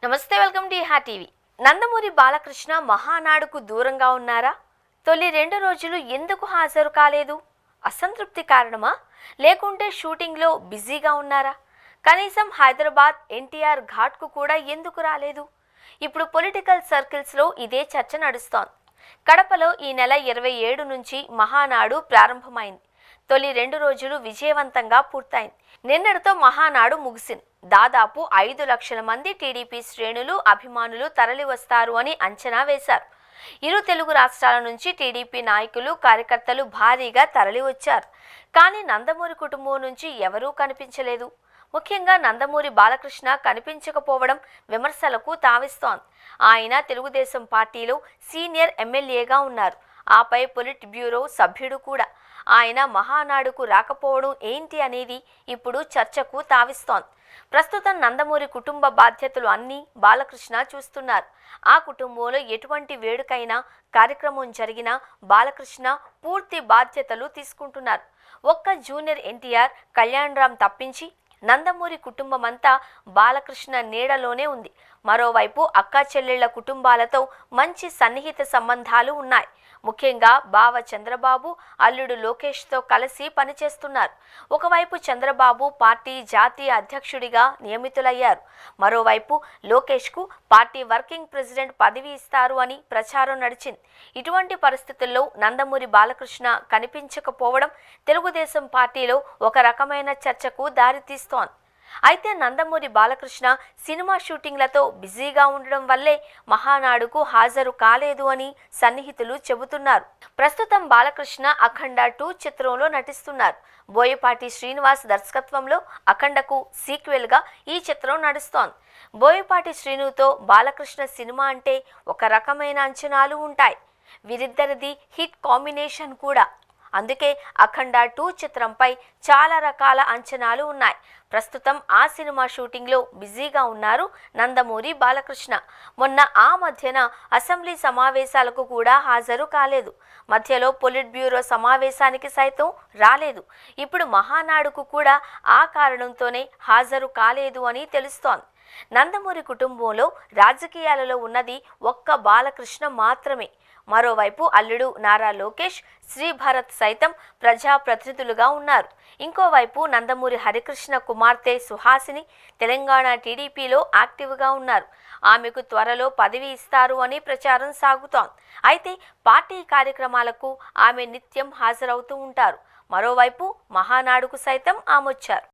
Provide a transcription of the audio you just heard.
నమస్తే, welcome to ఇహా TV. Nandamuri Balakrishna మహానాడుకు దూరంగా ఉన్నారా? తొలి 2 రోజులు ఎందుకు హాజరు కాలేదు? అసంతృప్తి కారణమా, లేకుంటే షూటింగ్లో బిజీగా ఉన్నారా? కనీసం హైదరాబాద్ ఎన్టీఆర్ ఘాట్కు కూడా ఎందుకు రాలేదు? ఇప్పుడు పొలిటికల్ సర్కిల్స్లో ఇదే చర్చ నడుస్తోంది. కడపలో ఈ నెల 27 నుంచి మహానాడు ప్రారంభమైంది. తొలి 2 రోజులు విజయవంతంగా పూర్తయింది. నిన్నటితో మహానాడు ముగిసింది. దాదాపు 5 లక్షల మంది టీడీపీ శ్రేణులు, అభిమానులు తరలి వస్తారు అని అంచనా వేశారు. ఇరు తెలుగు రాష్ట్రాల నుంచి టీడీపీ నాయకులు, కార్యకర్తలు భారీగా తరలి వచ్చారు. కానీ నందమూరి కుటుంబం నుంచి ఎవరూ కనిపించలేదు. ముఖ్యంగా నందమూరి బాలకృష్ణ కనిపించకపోవడం విమర్శలకు తావిస్తోంది. ఆయన తెలుగుదేశం పార్టీలో సీనియర్ ఎమ్మెల్యేగా ఉన్నారు. ఆపై పొలిట్ బ్యూరో సభ్యుడు కూడా. ఆయన మహానాడుకు రాకపోవడం ఏంటి అనేది ఇప్పుడు చర్చకు తావిస్తోంది. ప్రస్తుతం నందమూరి కుటుంబ బాధ్యతలు అన్నీ బాలకృష్ణ చూస్తున్నారు. ఆ కుటుంబంలో ఎటువంటి వేడుకైనా, కార్యక్రమం జరిగినా బాలకృష్ణ పూర్తి బాధ్యతలు తీసుకుంటున్నారు. ఒక్క జూనియర్ ఎన్టీఆర్, కళ్యాణ్ రామ్ తప్పించి నందమూరి కుటుంబమంతా బాలకృష్ణ నీడలోనే ఉంది. మరోవైపు అక్కా చెల్లెళ్ల కుటుంబాలతో మంచి సన్నిహిత సంబంధాలు ఉన్నాయి. ముఖ్యంగా బావ చంద్రబాబు, అల్లుడు లోకేష్తో కలిసి పనిచేస్తున్నారు. ఒకవైపు చంద్రబాబు పార్టీ జాతీయ అధ్యక్షుడిగా నియమితులయ్యారు. మరోవైపు లోకేష్కు పార్టీ వర్కింగ్ ప్రెసిడెంట్ పదవి ఇస్తారు అని ప్రచారం నడిచింది. ఇటువంటి పరిస్థితుల్లో నందమూరి బాలకృష్ణ కనిపించకపోవడం తెలుగుదేశం పార్టీలో ఒక రకమైన చర్చకు దారితీస్తోంది. అయితే నందమూరి బాలకృష్ణ సినిమా షూటింగ్లతో బిజీగా ఉండడం వల్లే మహానాడుకు హాజరు కాలేదు అని సన్నిహితులు చెబుతున్నారు. ప్రస్తుతం బాలకృష్ణ అఖండ 2 చిత్రంలో నటిస్తున్నారు. బోయపాటి శ్రీనివాస్ దర్శకత్వంలో అఖండకు సీక్వెల్గా ఈ చిత్రం నడుస్తోంది. బోయపాటి శ్రీనుతో బాలకృష్ణ సినిమా అంటే ఒక రకమైన అంచనాలు ఉంటాయి. వీరిద్దరిది హిట్ కాంబినేషన్ కూడా. అందుకే అఖండ 2 చిత్రంపై చాలా రకాల అంచనాలు ఉన్నాయి. ప్రస్తుతం ఆ సినిమా షూటింగ్లో బిజీగా ఉన్నారు నందమూరి బాలకృష్ణ. మొన్న ఆ మధ్యన అసెంబ్లీ సమావేశాలకు కూడా హాజరు కాలేదు. మధ్యలో పొలిట్ బ్యూరో సమావేశానికి సైతం రాలేదు. ఇప్పుడు మహానాడుకు కూడా ఆ కారణంతోనే హాజరు కాలేదు అని తెలుస్తోంది. నందమూరి కుటుంబంలో రాజకీయాలలో ఉన్నది ఒక్క బాలకృష్ణ మాత్రమే. మరోవైపు అల్లుడు నారా లోకేష్, శ్రీభరత్ సైతం ప్రజాప్రతినిధులుగా ఉన్నారు. ఇంకోవైపు నందమూరి హరికృష్ణ కుమార్తె సుహాసిని తెలంగాణ టీడీపీలో యాక్టివ్గా ఉన్నారు. ఆమెకు త్వరలో పదవి ఇస్తారు అని ప్రచారం సాగుతోంది. అయితే పార్టీ కార్యక్రమాలకు ఆమె నిత్యం హాజరవుతూ ఉంటారు. మరోవైపు మహానాడుకు సైతం ఆమె వచ్చారు.